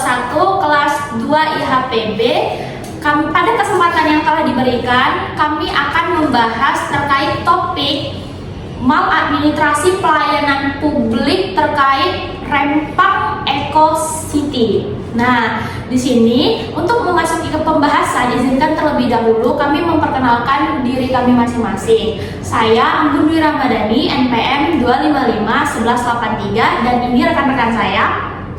1 kelas 2 IHPB. Pada kesempatan yang telah diberikan, kami akan membahas terkait topik maladministrasi pelayanan publik terkait Rempang Eco City. Nah, di sini untuk memasuki ke pembahasan, izinkan terlebih dahulu kami memperkenalkan diri kami masing-masing. Saya Anggun Dwi Ramadhani, NPM 2551183, dan ini rekan-rekan saya.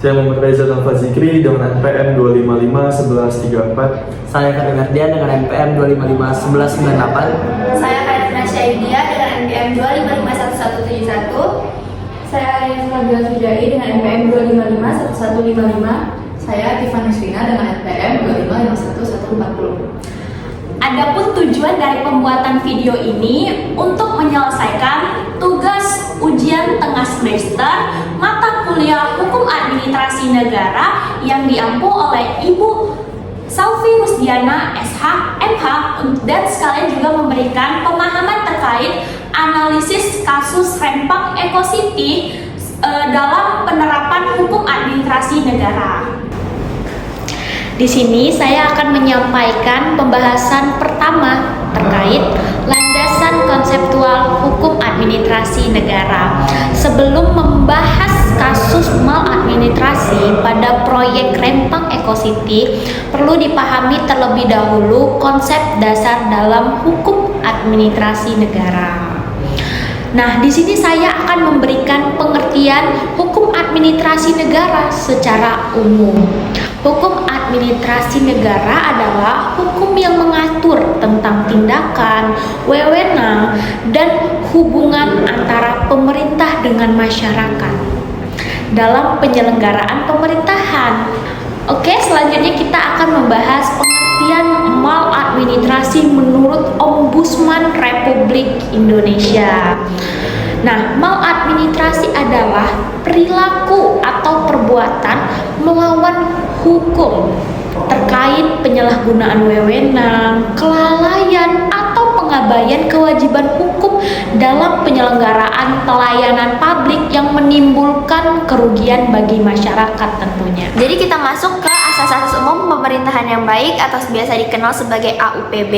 Saya Muhammad Reza Tanfa Zikri dengan NPM 2551134. Saya Karin Ardian dengan NPM 2551198. Saya Karin Syaidia dengan NPM 2551171. Saya Arina Fabiola Sujai dengan NPM 2551155. Saya Tiffany Srina dengan NPM 2551140. Adapun tujuan dari pembuatan video ini untuk menyelesaikan tugas ujian tengah semester mata kuliah Hukum Administrasi Negara yang diampu oleh Ibu Saufi Rusdiana SH MH, dan sekalian juga memberikan pemahaman terkait analisis kasus Rempang Eco City dalam penerapan hukum administrasi negara. Di sini saya akan menyampaikan pembahasan pertama terkait landasan konseptual hukum administrasi negara. Sebelum membahas kasus maladministrasi pada proyek Rempang Eco City, perlu dipahami terlebih dahulu konsep dasar dalam hukum administrasi negara. Nah, di sini saya akan memberikan pengertian hukum administrasi negara secara umum. Hukum administrasi negara adalah hukum yang mengatur tentang tindakan, wewenang, dan hubungan antara pemerintah dengan masyarakat dalam penyelenggaraan pemerintahan. Oke, selanjutnya kita akan membahas pengertian maladministrasi menurut Ombudsman Republik Indonesia. Nah, maladministrasi adalah perilaku atau perbuatan melawan hukum terkait penyalahgunaan wewenang, kelalaian, atau pengabaian kewajiban hukum dalam penyelenggaraan pelayanan publik yang menimbulkan kerugian bagi masyarakat tentunya. Jadi kita masuk ke asas-asas umum pemerintahan yang baik atau biasa dikenal sebagai AUPB.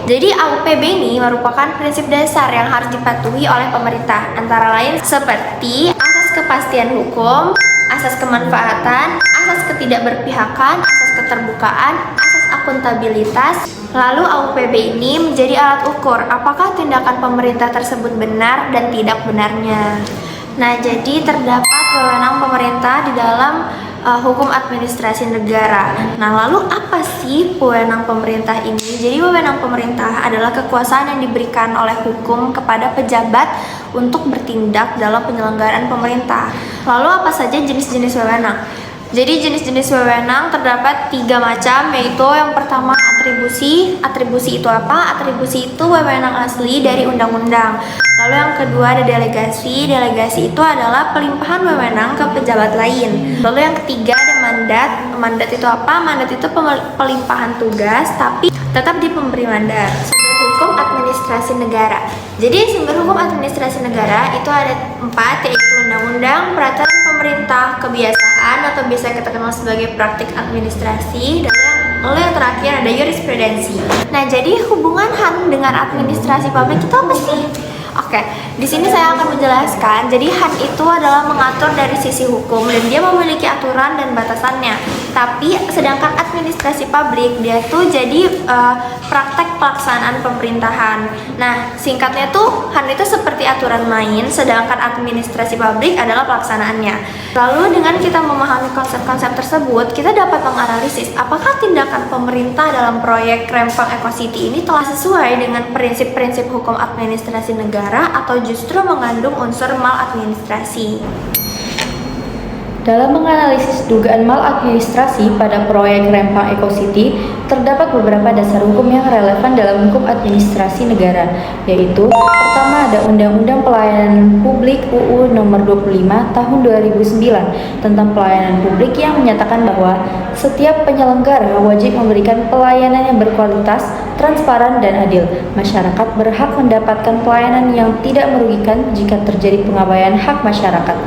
Jadi AUPB ini merupakan prinsip dasar yang harus dipatuhi oleh pemerintah, antara lain seperti asas kepastian hukum, asas kemanfaatan, asas ketidakberpihakan, asas keterbukaan, asas akuntabilitas. Lalu AUPB ini menjadi alat ukur apakah tindakan pemerintah tersebut benar dan tidak benarnya. Nah, jadi terdapat wewenang pemerintah di dalam hukum administrasi negara. Nah, lalu apa sih wewenang pemerintah ini? Jadi wewenang pemerintah adalah kekuasaan yang diberikan oleh hukum kepada pejabat untuk bertindak dalam penyelenggaraan pemerintah. Lalu apa saja jenis-jenis wewenang? Jadi jenis-jenis wewenang terdapat 3 macam, yaitu yang pertama atribusi. Atribusi itu apa? Atribusi itu wewenang asli dari undang-undang. Lalu yang kedua ada delegasi. Delegasi itu adalah pelimpahan wewenang ke pejabat lain. Lalu yang ketiga ada mandat. Mandat itu apa? Mandat itu pelimpahan tugas tapi tetap di pemberi mandat. Sumber hukum administrasi negara. Jadi sumber hukum administrasi negara itu ada 4, yaitu undang-undang, peraturan pemerintah, kebiasaan atau biasa kita kenal sebagai praktik administrasi, dan lalu yang terakhir ada jurisprudensi. Nah, jadi hubungan HAN dengan administrasi publik itu apa sih? Oke, di sini saya akan menjelaskan. Jadi HAN itu adalah mengatur dari sisi hukum dan dia memiliki aturan dan batasannya. Tapi sedangkan administrasi publik dia tuh jadi praktek pelaksanaan pemerintahan. Nah, singkatnya tuh HAN itu seperti aturan main, sedangkan administrasi publik adalah pelaksanaannya. Lalu dengan kita memahami konsep-konsep tersebut, kita dapat menganalisis apakah tindakan pemerintah dalam proyek Rempang Eco City ini telah sesuai dengan prinsip-prinsip hukum administrasi negara atau justru mengandung unsur maladministrasi. Dalam menganalisis dugaan maladministrasi pada proyek Rempang Eco City, terdapat beberapa dasar hukum yang relevan dalam hukum administrasi negara, yaitu pertama ada Undang-Undang Pelayanan Publik UU Nomor 25 Tahun 2009 tentang pelayanan publik yang menyatakan bahwa setiap penyelenggara wajib memberikan pelayanan yang berkualitas, transparan, dan adil. Masyarakat berhak mendapatkan pelayanan yang tidak merugikan jika terjadi pengabaian hak masyarakat.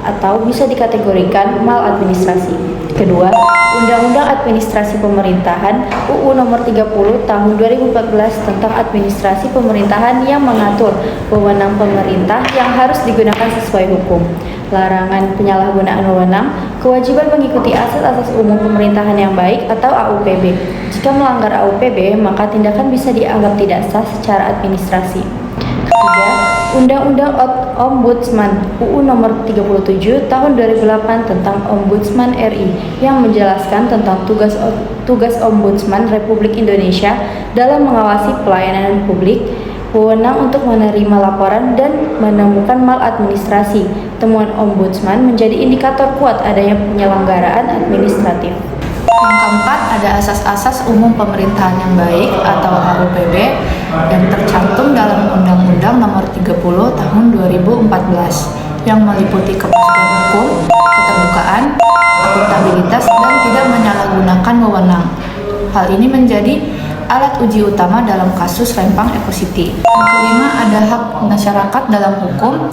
atau bisa dikategorikan maladministrasi. Kedua, Undang-Undang Administrasi Pemerintahan UU Nomor 30 Tahun 2014 tentang Administrasi Pemerintahan yang mengatur wewenang pemerintah yang harus digunakan sesuai hukum. Larangan penyalahgunaan wewenang, kewajiban mengikuti asas-asas umum pemerintahan yang baik atau AUPB. Jika melanggar AUPB, maka tindakan bisa dianggap tidak sah secara administrasi. Ketiga, Undang-Undang Ombudsman UU Nomor 37 Tahun 2008 tentang Ombudsman RI yang menjelaskan tentang tugas Ombudsman Republik Indonesia dalam mengawasi pelayanan publik, wewenang untuk menerima laporan dan menemukan maladministrasi. Temuan Ombudsman menjadi indikator kuat adanya penyelenggaraan administratif. Yang keempat, ada asas-asas umum pemerintahan yang baik atau AUPB yang tercantum dalam Undang-Undang Nomor 30 Tahun 2014 yang meliputi kepastian hukum, keterbukaan, akuntabilitas, dan tidak menyalahgunakan wewenang. Hal ini menjadi alat uji utama dalam kasus Rempang Eco City. Yang kelima, ada hak masyarakat dalam hukum,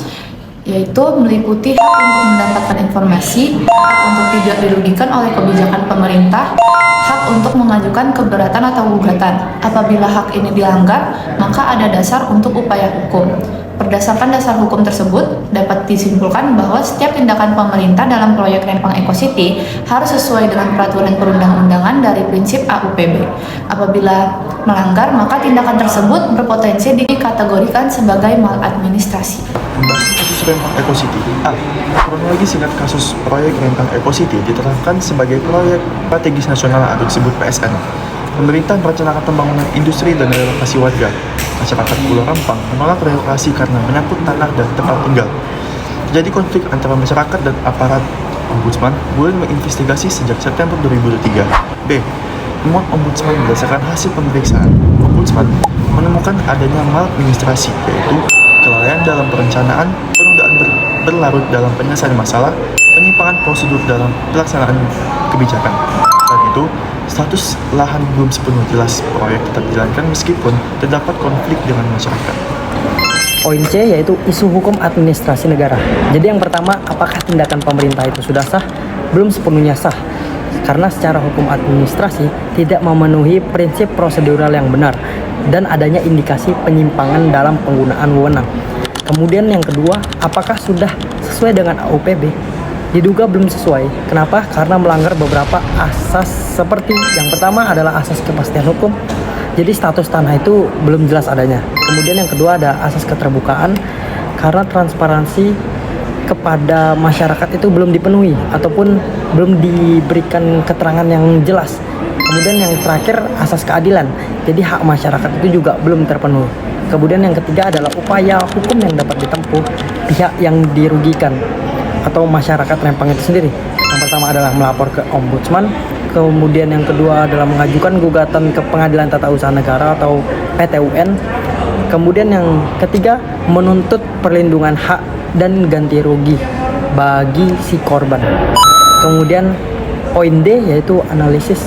yaitu meliputi hak untuk mendapatkan informasi, hak untuk tidak dirugikan oleh kebijakan pemerintah, hak untuk mengajukan keberatan atau gugatan. Apabila hak ini dilanggar, maka ada dasar untuk upaya hukum. Berdasarkan dasar hukum tersebut, dapat disimpulkan bahwa setiap tindakan pemerintah dalam proyek Rempang Eco City harus sesuai dengan peraturan perundang-undangan dari prinsip AUPB. Apabila melanggar, maka tindakan tersebut berpotensi dikategorikan sebagai maladministrasi. Membahas kasus Rempang Eco City. A. Kronologi singkat kasus proyek Rempang Eco City ditetapkan sebagai proyek strategis nasional atau disebut PSN. Pemerintah merencanakan pembangunan industri dan relokasi warga. Masyarakat Pulau Rempang menolak relokasi karena menyangkut tanah dan tempat tinggal. Terjadi konflik antara masyarakat dan aparat. Ombudsman mulai menginvestigasi sejak September 2003. B. Temuan Ombudsman berdasarkan hasil pemeriksaan. Ombudsman menemukan adanya maladministrasi, yaitu kelalaian dalam perencanaan, penundaan berlarut dalam penyelesaian masalah, penyimpangan prosedur dalam pelaksanaan kebijakan. Selain itu, status lahan belum sepenuhnya jelas, proyek tetap dijalankan meskipun terdapat konflik dengan masyarakat. Poin C yaitu isu hukum administrasi negara. Jadi yang pertama, apakah tindakan pemerintah itu sudah sah? Belum sepenuhnya sah, karena secara hukum administrasi tidak memenuhi prinsip prosedural yang benar dan adanya indikasi penyimpangan dalam penggunaan wewenang. Kemudian yang kedua, apakah sudah sesuai dengan AUPB? Diduga belum sesuai. Kenapa? Karena melanggar beberapa asas seperti yang pertama adalah asas kepastian hukum. Jadi status tanah itu belum jelas adanya. Kemudian yang kedua ada asas keterbukaan, karena transparansi kepada masyarakat itu belum dipenuhi ataupun belum diberikan keterangan yang jelas. Kemudian yang terakhir asas keadilan, jadi hak masyarakat itu juga belum terpenuhi. Kemudian yang ketiga adalah upaya hukum yang dapat ditempuh pihak yang dirugikan atau masyarakat Rempang itu sendiri. Yang pertama adalah melapor ke Ombudsman, kemudian yang kedua adalah mengajukan gugatan ke Pengadilan Tata Usaha Negara atau PT-UN. Kemudian yang ketiga menuntut perlindungan hak dan ganti rugi bagi si korban. Kemudian poin D yaitu analisis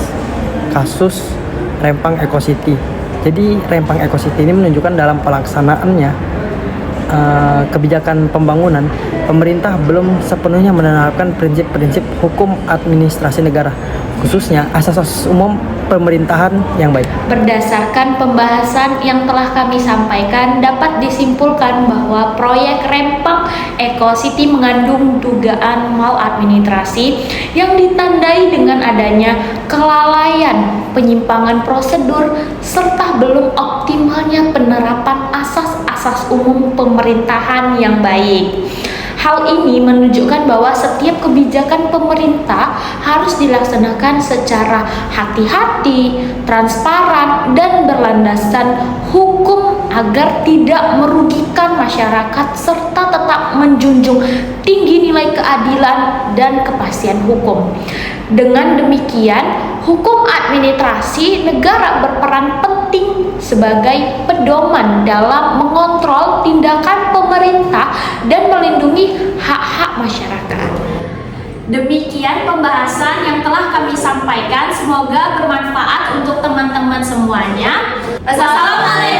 kasus Rempang Eco City. Jadi Rempang Eco City ini menunjukkan dalam pelaksanaannya kebijakan pembangunan, pemerintah belum sepenuhnya menerapkan prinsip-prinsip hukum administrasi negara, khususnya asas-asas umum pemerintahan yang baik. Berdasarkan pembahasan yang telah kami sampaikan, dapat disimpulkan bahwa proyek Rempang Eco City mengandung dugaan maladministrasi yang ditandai dengan adanya kelalaian, penyimpangan prosedur, serta belum optimalnya penerapan asas-asas umum pemerintahan yang baik. Hal ini menunjukkan bahwa setiap kebijakan pemerintah harus dilaksanakan secara hati-hati, transparan, dan berlandaskan hukum agar tidak merugikan masyarakat serta tetap menjunjung tinggi nilai keadilan dan kepastian hukum. Dengan demikian, hukum administrasi negara berperan penting sebagai pedoman dalam mengontrol tindakan pemerintah dan melindungi hak-hak masyarakat. Demikian pembahasan yang telah kami sampaikan. Semoga bermanfaat untuk teman-teman semuanya. Wassalamualaikum.